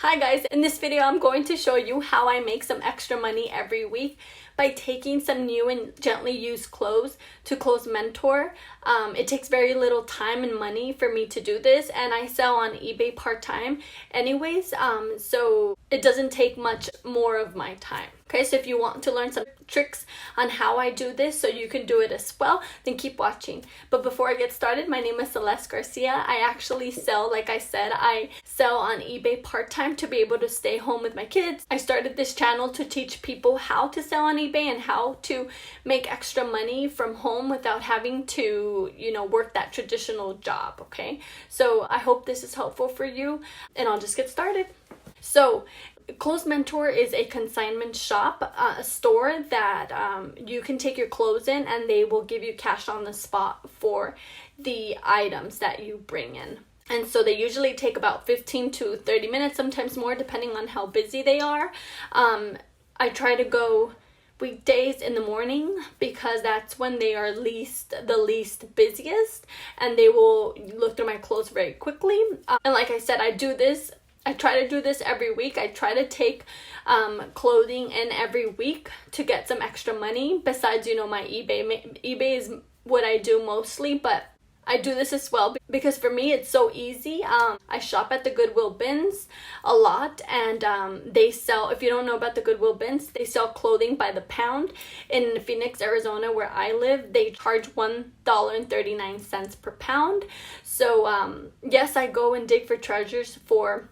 Hi guys, in this video I'm going to show you how I make some extra money every week by taking some new and gently used clothes to Clothes Mentor. It takes very little time and money for me to do this, and I sell on eBay part-time anyways, so it doesn't take much more of my time. Okay, so if you want to learn some tricks on how I do this so you can do it as well, then keep watching. But before I get started, my name is Celeste Garcia. I actually sell, like I said, I sell on eBay part-time to be able to stay home with my kids. I started this channel to teach people how to sell on eBay and how to make extra money from home without having to, work that traditional job, okay? So I hope this is helpful for you, and I'll just get started. So Clothes Mentor is a consignment shop, a store that you can take your clothes in and they will give you cash on the spot for the items that you bring in. And so they usually take about 15 to 30 minutes, sometimes more, depending on how busy they are. I try to go weekdays in the morning because that's when they are the least busiest, and they will look through my clothes very quickly. And like I said, I try to do this every week. I try to take clothing in every week to get some extra money besides, my eBay. eBay is what I do mostly, but I do this as well because for me it's so easy. I shop at the Goodwill bins a lot, and they sell, if you don't know about the Goodwill bins, they sell clothing by the pound. In Phoenix, Arizona, where I live, they charge $1.39 per pound. So yes, I go and dig for treasures for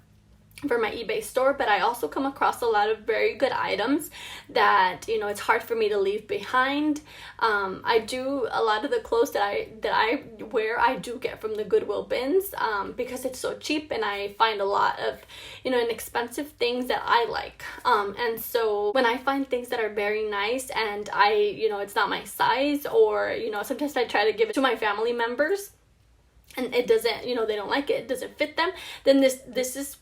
my eBay store, but I also come across a lot of very good items that it's hard for me to leave behind. I do a lot of the clothes that I wear, I do get from the Goodwill bins because it's so cheap, and I find a lot of inexpensive things that I like. And so when I find things that are very nice and it's not my size, or sometimes I try to give it to my family members and it doesn't, they don't like it doesn't fit them, then this is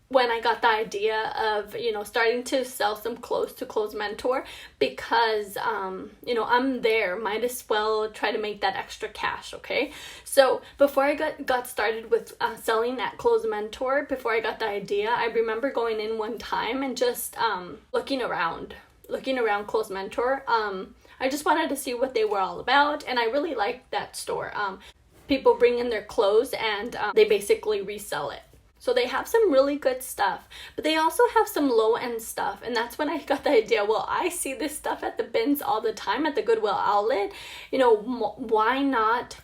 when I got the idea of, starting to sell some clothes to Clothes Mentor because, I'm there. Might as well try to make that extra cash, okay? So before I got started with selling at Clothes Mentor, before I got the idea, I remember going in one time and just looking around Clothes Mentor. I just wanted to see what they were all about, and I really liked that store. People bring in their clothes and they basically resell it. So they have some really good stuff, but they also have some low-end stuff. And that's when I got the idea, well, I see this stuff at the bins all the time at the Goodwill outlet. Why not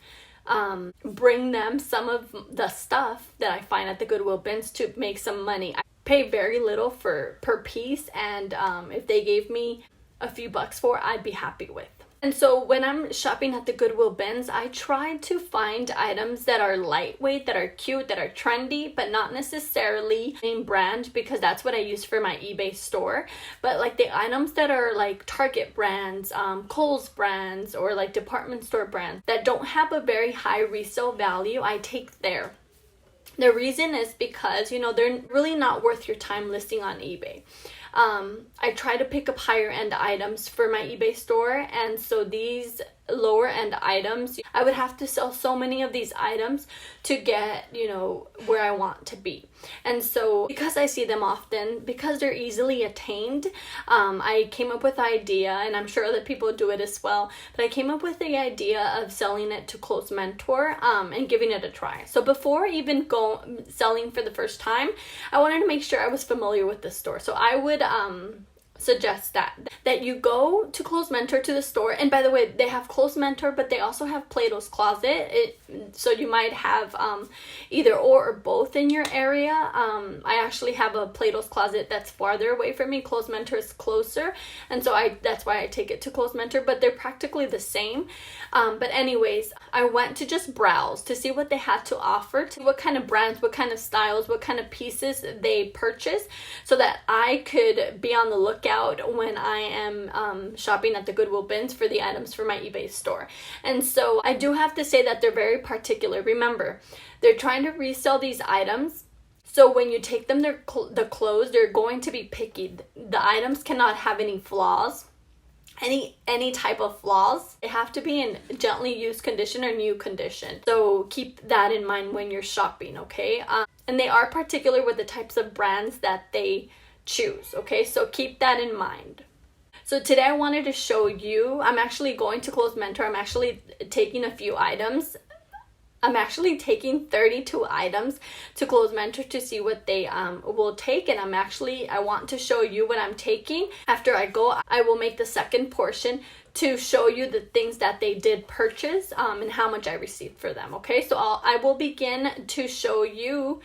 bring them some of the stuff that I find at the Goodwill bins to make some money? I pay very little per piece, and if they gave me a few bucks for it, I'd be happy with. And so when I'm shopping at the Goodwill bins, I try to find items that are lightweight, that are cute, that are trendy, but not necessarily name brand, because that's what I use for my eBay store. But like the items that are like Target brands, Kohl's brands, or like department store brands that don't have a very high resale value, I take there. The reason is because, they're really not worth your time listing on eBay. I try to pick up higher end items for my eBay store, and so these lower end items, I would have to sell so many of these items to get, where I want to be. And so because I see them often, because they're easily attained, I came up with the idea, and I'm sure other people do it as well, but I came up with the idea of selling it to Clothes Mentor and giving it a try. So before even selling for the first time, I wanted to make sure I was familiar with the store. So I would suggest that you go to Clothes Mentor, to the store. And by the way, they have Clothes Mentor, but they also have Plato's Closet. So you might have either or both in your area. I actually have a Plato's Closet that's farther away from me. Clothes Mentor is closer, and so that's why I take it to Clothes Mentor, but they're practically the same. But anyways, I went to just browse to see what they had to offer, to what kind of brands, what kind of styles, what kind of pieces they purchase, so that I could be on the lookout when I am shopping at the Goodwill bins for the items for my eBay store. And so I do have to say that they're very particular. Remember, they're trying to resell these items. So when you take them the clothes, they're going to be picky. The items cannot have any flaws. any type of flaws, they have to be in gently used condition or new condition. So keep that in mind when you're shopping, okay? And they are particular with the types of brands that they choose, okay? So keep that in mind. So today I wanted to show you, I'm actually going to Clothes Mentor. I'm actually taking a few items. I'm actually taking 32 items to Clothes Mentor to see what they will take, and I want to show you what I'm taking. After I go, I will make the second portion to show you the things that they did purchase and how much I received for them, okay? So I will begin to show you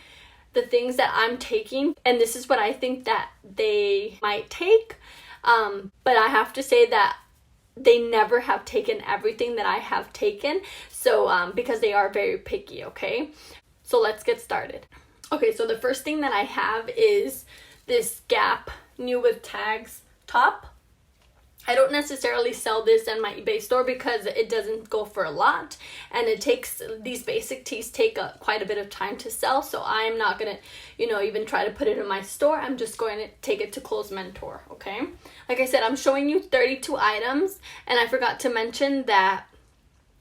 the things that I'm taking, and this is what I think that they might take, but I have to say that they never have taken everything that I have taken, so because they are very picky, okay? So let's get started. Okay, so the first thing that I have is this Gap new with tags top. I don't necessarily sell this in my eBay store because it doesn't go for a lot, and these basic tees take quite a bit of time to sell, so I'm not gonna, even try to put it in my store. I'm just going to take it to Clothes Mentor, okay? Like I said, I'm showing you 32 items, and I forgot to mention that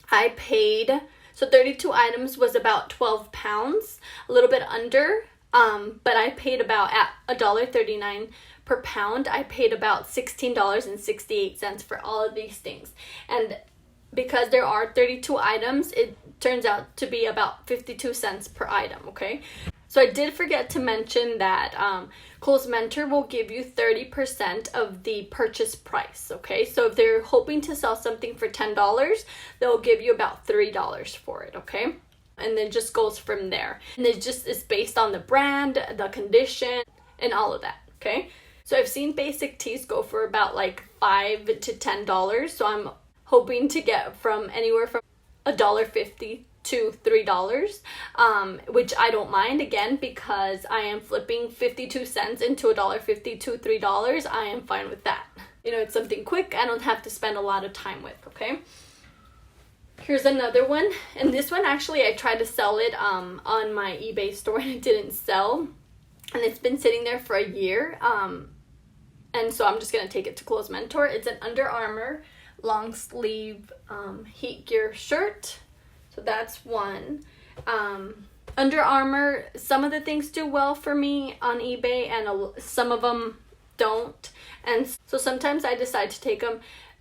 I paid, so 32 items was about 12 pounds, a little bit under, but I paid about at $1.39 per pound. I paid about $16.68 for all of these things, and because there are 32 items, it turns out to be about 52 cents per item, okay? So I did forget to mention that Clothes Mentor will give you 30% of the purchase price, okay? So if they're hoping to sell something for $10, they'll give you about $3 for it, okay? And then just goes from there. And it just is based on the brand, the condition, and all of that, okay? So I've seen basic tees go for about like $5 to $10. So I'm hoping to get from anywhere from $1.50 to $3, which I don't mind, again, because I am flipping 52 cents into $1.50 to $3. I am fine with that. It's something quick. I don't have to spend a lot of time with, okay? Here's another one, and this one actually I tried to sell it on my eBay store and it didn't sell, and it's been sitting there for a year, and so I'm just gonna take it to Clothes Mentor. It's an Under Armour long sleeve heat gear shirt, so that's one. Under Armour, some of the things do well for me on eBay and some of them don't, and so sometimes I decide to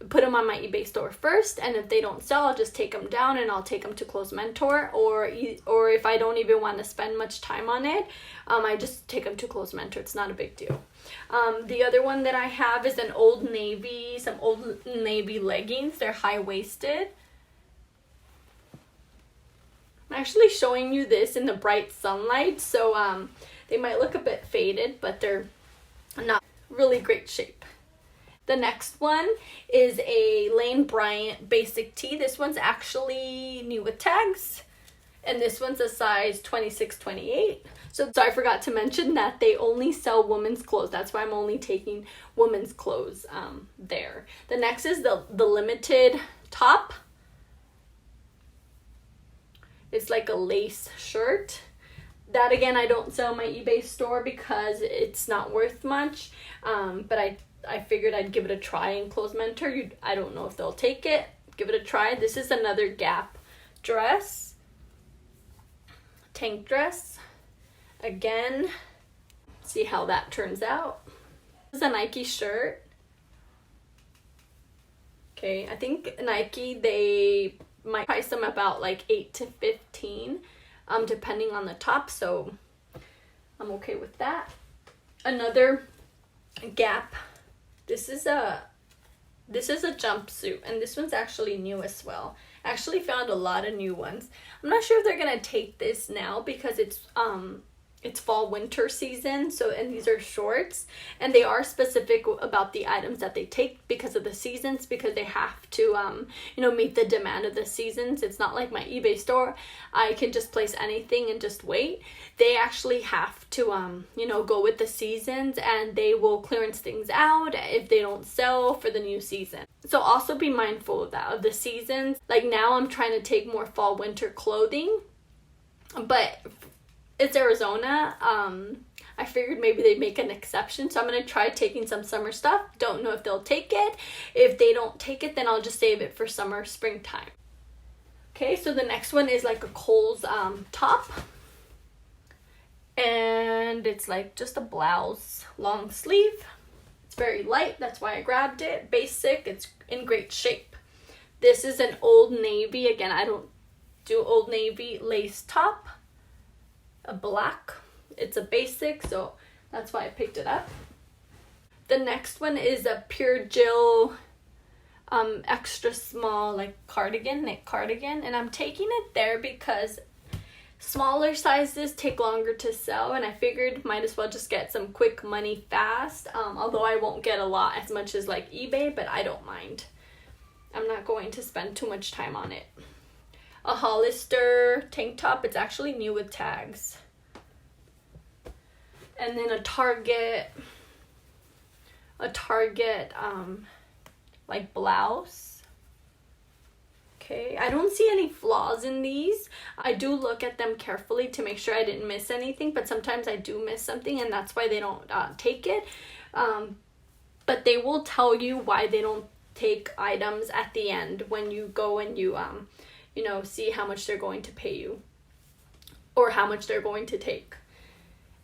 put them on my eBay store first, and if they don't sell, I'll just take them down and I'll take them to Clothes Mentor, or if I don't even want to spend much time on it, I just take them to Clothes Mentor. It's not a big deal. The other one that I have is some Old Navy leggings. They're high-waisted. I'm actually showing you this in the bright sunlight, so they might look a bit faded, but they're not really great shape. The next one is a Lane Bryant basic tee. This one's actually new with tags, and this one's a size 26-28. So I forgot to mention that they only sell women's clothes. That's why I'm only taking women's clothes there. The next is the limited top. It's like a lace shirt. That, again, I don't sell in my eBay store because it's not worth much, but I figured I'd give it a try in Clothes Mentor. I don't know if they'll take it. Give it a try. This is another Gap dress. Tank dress. Again, see how that turns out. This is a Nike shirt. Okay, I think Nike, they might price them about like $8 to $15, depending on the top, so I'm okay with that. Another Gap. This is a jumpsuit, and this one's actually new as well. I actually found a lot of new ones. I'm not sure if they're gonna take this now because it's fall winter season, and these are shorts, and they are specific about the items that they take because of the seasons, because they have to meet the demand of the seasons. It's not like my eBay store. I can just place anything and just wait. They actually have to go with the seasons, and they will clearance things out if they don't sell for the new season. So also be mindful of that, of the seasons. Like now I'm trying to take more fall winter clothing, but it's Arizona. I figured maybe they'd make an exception. So I'm going to try taking some summer stuff. Don't know if they'll take it. If they don't take it, then I'll just save it for summer, springtime. Okay, so the next one is like a Kohl's top. And it's like just a blouse, long sleeve. It's very light, that's why I grabbed it. Basic, it's in great shape. This is an Old Navy. Again, I don't do Old Navy lace top. A black. It's a basic, so that's why I picked it up. The next one is a Pure Jill extra small like cardigan, knit cardigan, and I'm taking it there because smaller sizes take longer to sell, and I figured might as well just get some quick money fast, although I won't get a lot as much as like eBay, but I don't mind. I'm not going to spend too much time on it. A Hollister tank top. It's actually new with tags. And then a Target like blouse. Okay, I don't see any flaws in these. I do look at them carefully to make sure I didn't miss anything, but sometimes I do miss something, and that's why they don't take it. But they will tell you why they don't take items at the end when you go and you see how much they're going to pay you or how much they're going to take.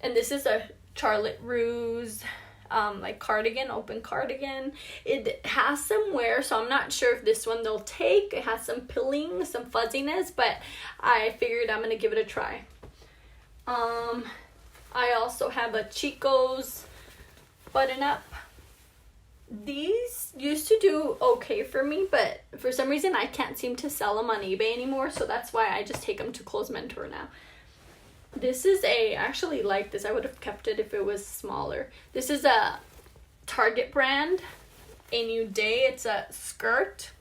And this is a Charlotte Russe like cardigan, open cardigan. It has some wear, so I'm not sure if this one they'll take. It has some pilling, some fuzziness, but I figured I'm gonna give it a try. I also have a Chico's button up. These used to do okay for me, but for some reason I can't seem to sell them on eBay anymore, so that's why I just take them to Clothes Mentor now. This is I actually like this. I would have kept it if it was smaller. This is a Target brand, A New Day. It's a skirt.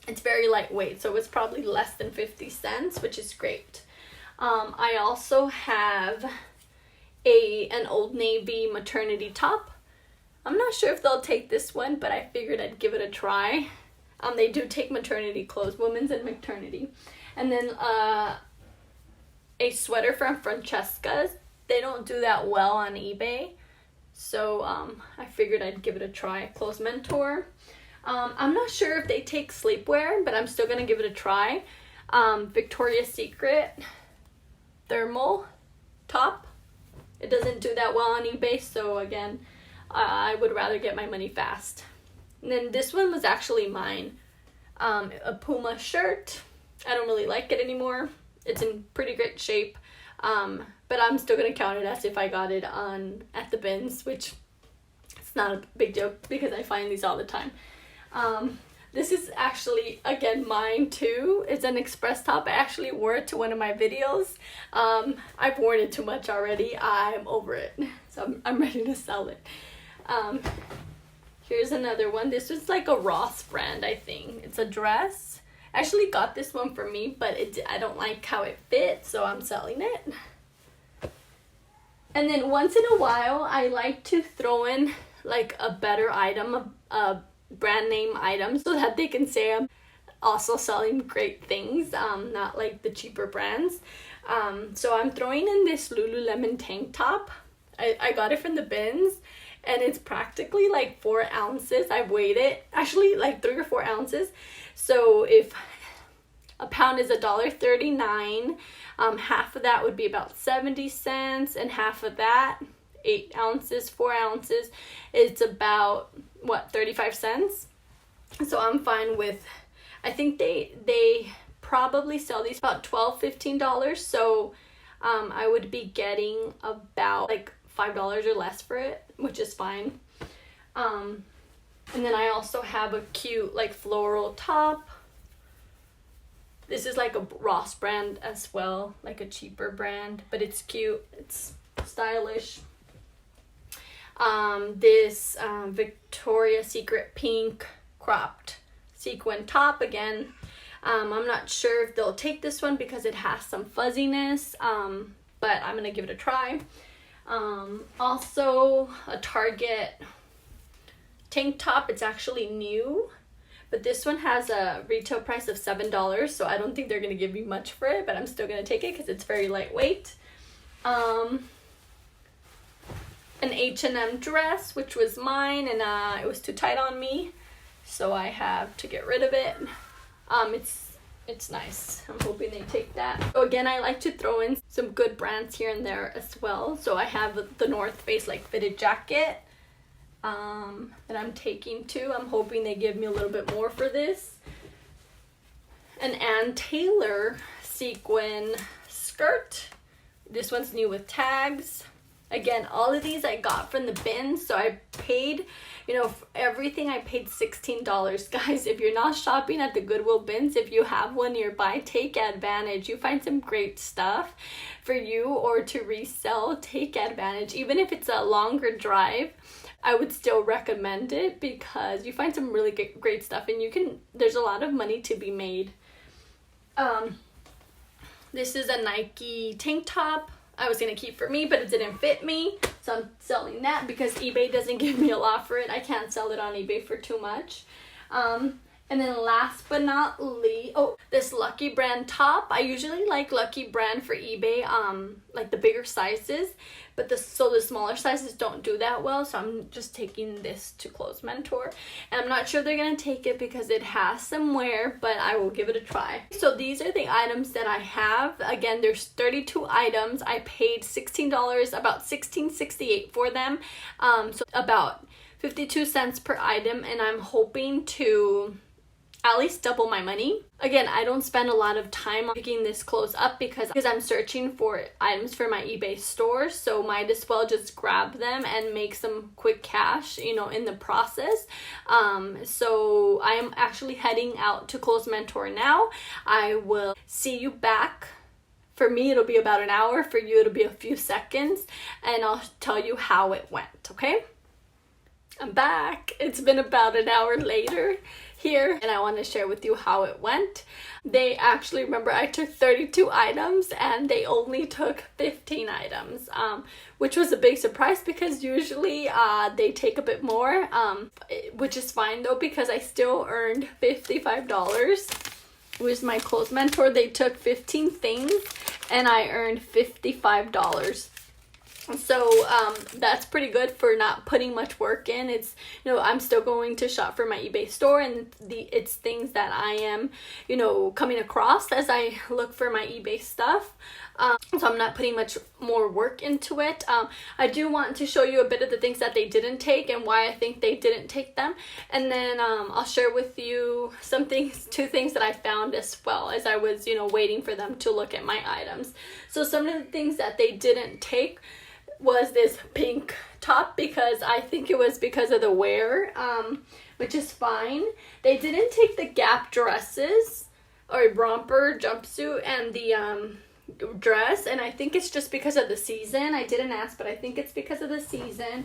It's very lightweight, so it's probably less than 50 cents, which is great. I also have an Old Navy maternity top. I'm not sure if they'll take this one, but I figured I'd give it a try. They do take maternity clothes, women's and maternity. And then a sweater from Francesca's. They don't do that well on eBay, so I figured I'd give it a try. Clothes Mentor. I'm not sure if they take sleepwear, but I'm still gonna give it a try. Victoria's Secret thermal top. It doesn't do that well on eBay, so again, I would rather get my money fast. And then this one was actually mine. A Puma shirt. I don't really like it anymore. It's in pretty great shape, but I'm still gonna count it as if I got it at the bins, which it's not a big joke because I find these all the time. This is actually, again, mine too. It's an express top. I actually wore it to one of my videos. I've worn it too much already. I'm over it, so I'm ready to sell it. Here's another one. This was like a Ross brand, I think. It's a dress. I actually got this one for me, but I don't like how it fits, so I'm selling it. And then once in a while, I like to throw in like a better item, a brand name item, so that they can say I'm also selling great things, not like the cheaper brands. So I'm throwing in this Lululemon tank top. I got it from the bins, and it's practically like 4 ounces. I weighed it, actually like 3 or 4 ounces. So if a pound is $1.39, half of that would be about 70 cents, and half of that, 8 ounces, 4 ounces, it's about, 35 cents? So I'm fine with, I think they probably sell these about $12, $15, so I would be getting about like $5 or less for it, which is fine. And then I also have a cute like floral top. This is like a Ross brand as well, like a cheaper brand, but it's cute, it's stylish. This Victoria's Secret pink cropped sequin top. Again, I'm not sure if they'll take this one because it has some fuzziness, but I'm gonna give it a try. Also a Target tank top. It's actually new, but this one has a retail price of $7, so I don't think they're gonna give me much for it, but I'm still gonna take it because it's very lightweight. an H&M dress, which was mine, and it was too tight on me, so I have to get rid of it. It's nice. I'm hoping they take that. So again, I like to throw in some good brands here and there as well. So I have the North Face like fitted jacket that I'm taking too. I'm hoping they give me a little bit more for this. An Ann Taylor sequin skirt. This one's new with tags. Again, all of these I got from the bins, so I paid, you know, for everything I paid $16. Guys, if you're not shopping at the Goodwill bins, if you have one nearby, take advantage. You find some great stuff for you or to resell, take advantage. Even if it's a longer drive, I would still recommend it because you find some really great stuff, and there's a lot of money to be made. This is a Nike tank top. I was going to keep for me, but it didn't fit me, so I'm selling that because eBay doesn't give me a lot for it. I can't sell it on eBay for too much. And then last but not least, this Lucky Brand top. I usually like Lucky Brand for eBay, like the bigger sizes, but the smaller sizes don't do that well, so I'm just taking this to Clothes Mentor. And I'm not sure they're going to take it because it has some wear, but I will give it a try. So these are the items that I have. Again, there's 32 items. I paid $16, about $16.68 for them, so about 52 cents per item, and I'm hoping to at least double my money. Again, I don't spend a lot of time picking this clothes up because I'm searching for items for my eBay store, so might as well just grab them and make some quick cash, you know, in the process. So I am actually heading out to Clothes Mentor now. I will see you back. For me, it'll be about an hour. For you, it'll be a few seconds, and I'll tell you how it went, okay? I'm back. It's been about an hour later here, and I want to share with you how it went. They actually, remember, I took 32 items and they only took 15 items, which was a big surprise because usually they take a bit more, which is fine though because I still earned $55. With my Clothes Mentor, they took 15 things and I earned $55. So that's pretty good for not putting much work in. It's, you know, I'm still going to shop for my eBay store, and it's things that I am, you know, coming across as I look for my eBay stuff. So I'm not putting much more work into it. I do want to show you a bit of the things that they didn't take and why I think they didn't take them. And then I'll share with you two things that I found as well as I was, you know, waiting for them to look at my items. So some of the things that they didn't take was this pink top because I think it was because of the wear, which is fine. They didn't take the Gap dresses or romper jumpsuit and the dress, and I think it's just because of the season. I didn't ask, but I think it's because of the season.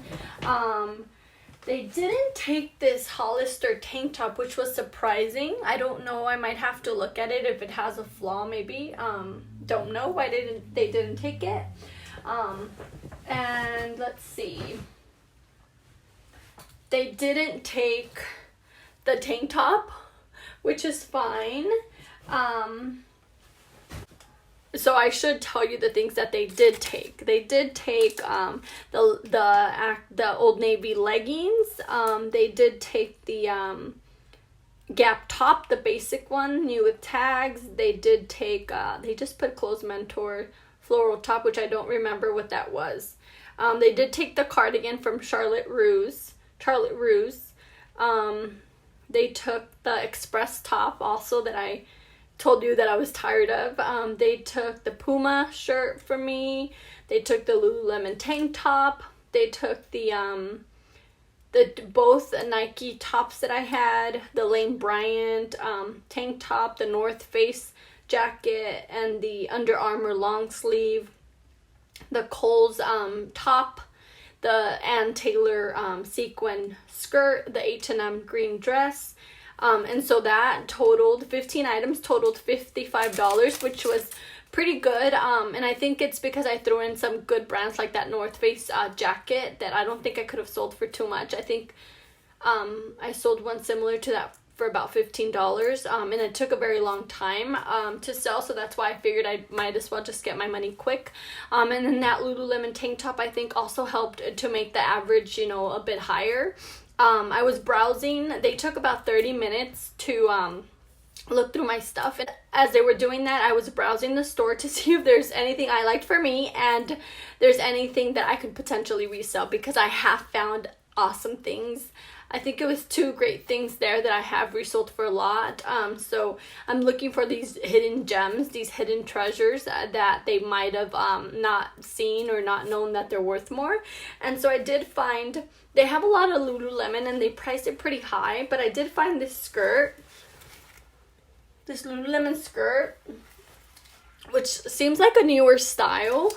They didn't take this Hollister tank top, which was surprising. I don't know, I might have to look at it if it has a flaw maybe. Don't know why they didn't take it. And let's see. They didn't take the tank top, which is fine. So I should tell you the things that they did take. They did take the Old Navy leggings. They did take the Gap top, the basic one, new with tags. They did take, they just put Clothes Mentor floral top, which I don't remember what that was. They did take the cardigan from Charlotte Russe. They took the Express top also that I told you that I was tired of. They took the Puma shirt for me. They took the Lululemon tank top. They took both Nike tops that I had, the Lane Bryant tank top, the North Face jacket, and the Under Armour long sleeve, the Kohl's top, the Ann Taylor sequin skirt, the H&M green dress, and so that totaled 15 items, totaled $55, which was pretty good. And I think it's because I threw in some good brands like that North Face jacket that I don't think I could have sold for too much. I think I sold one similar to that for about $15, and it took a very long time to sell, so that's why I figured I might as well just get my money quick. And then that Lululemon tank top I think also helped to make the average, you know, a bit higher. I was browsing. They took about 30 minutes to look through my stuff, and as they were doing that, I was browsing the store to see if there's anything I liked for me and there's anything that I could potentially resell, because I have found awesome things. I think it was 2 great things there that I have resold for a lot. So I'm looking for these hidden gems, these hidden treasures that they might have not seen or not known that they're worth more. And so I did find, they have a lot of Lululemon and they priced it pretty high, but I did find this skirt, this Lululemon skirt, which seems like a newer style,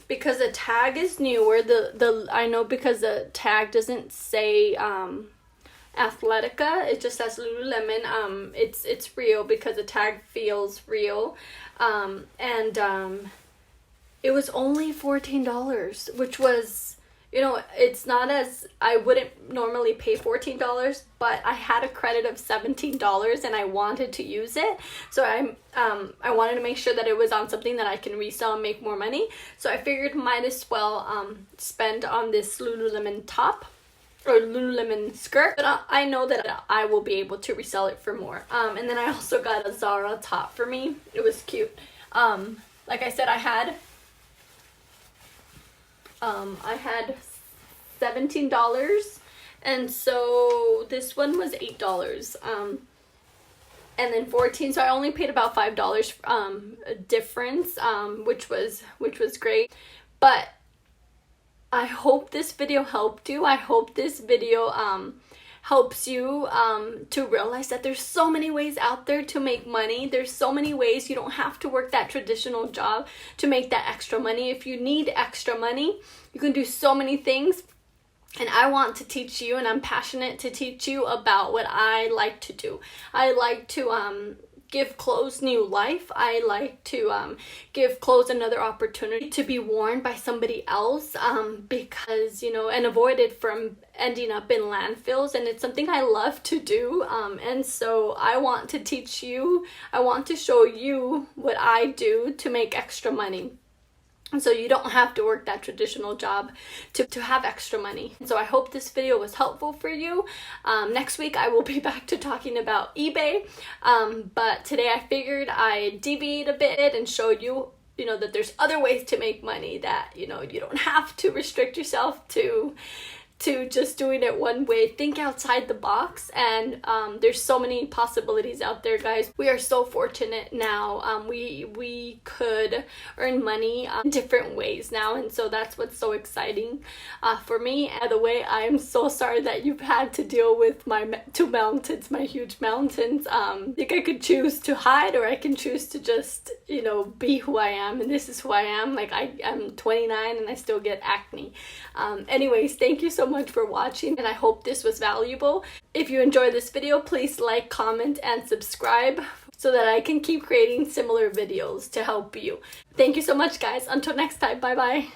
because the tag is newer. I know because the tag doesn't say Athletica, it just says Lululemon. It's real because the tag feels real, and it was only $14, which was, you know, it's not as, I wouldn't normally pay $14, but I had a credit of $17 and I wanted to use it. So I wanted to make sure that it was on something that I can resell and make more money. So I figured might as well spend on this Lululemon top or Lululemon skirt. But I know that I will be able to resell it for more. And then I also got a Zara top for me. It was cute. Like I said, I had $17, and so this one was $8, and then $14, so I only paid about $5 difference, which was great. But I hope this video helped you. I hope this video helps you to realize that there's so many ways out there to make money. There's so many ways. You don't have to work that traditional job to make that extra money. If you need extra money, you can do so many things. And I want to teach you, and I'm passionate to teach you about what I like to do. I like to give clothes new life. I like to give clothes another opportunity to be worn by somebody else, because, you know, and avoid it from ending up in landfills. And it's something I love to do, and so I want to teach you, I want to show you what I do to make extra money. And so you don't have to work that traditional job to have extra money. So I hope this video was helpful for you. Next week I will be back to talking about eBay. But today I figured I'd deviate a bit and show you, you know, that there's other ways to make money, that, you know, you don't have to restrict yourself to just doing it one way. Think outside the box, and there's so many possibilities out there, guys. We are so fortunate now. We could earn money in different ways now, and so that's what's so exciting for me. And by the way, I'm so sorry that you've had to deal with my 2 mountains, my huge mountains. I think I could choose to hide, or I can choose to just, you know, be who I am, and this is who I am. Like, I'm 29 and I still get acne. Anyways, thank you so much for watching, and I hope this was valuable. If you enjoyed this video, please like, comment, and subscribe so that I can keep creating similar videos to help you. Thank you so much, guys. Until next time, bye bye.